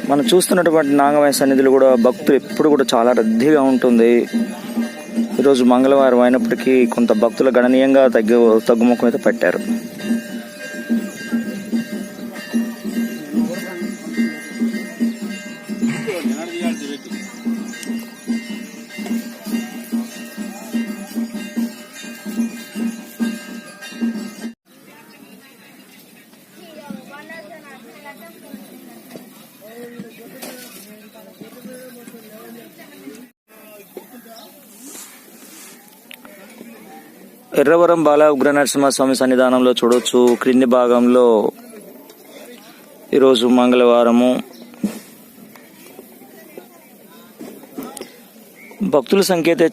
మనం చూస్తున్నటువంటి నాగమయ సన్నిధులు కూడా భక్తులు ఎప్పుడు కూడా చాలా రద్దీగా ఉంటుంది. ఈరోజు మంగళవారం అయినప్పటికీ కొంత భక్తులు గణనీయంగా తగ్గుముఖం అయితే పెట్టారు. ఎర్రవరం బాల ఉగ్రనరసింహస్వామి సన్నిధానంలో చూడొచ్చు. క్రింది భాగంలో ఈరోజు మంగళవారము భక్తుల సంఖ్య అయితే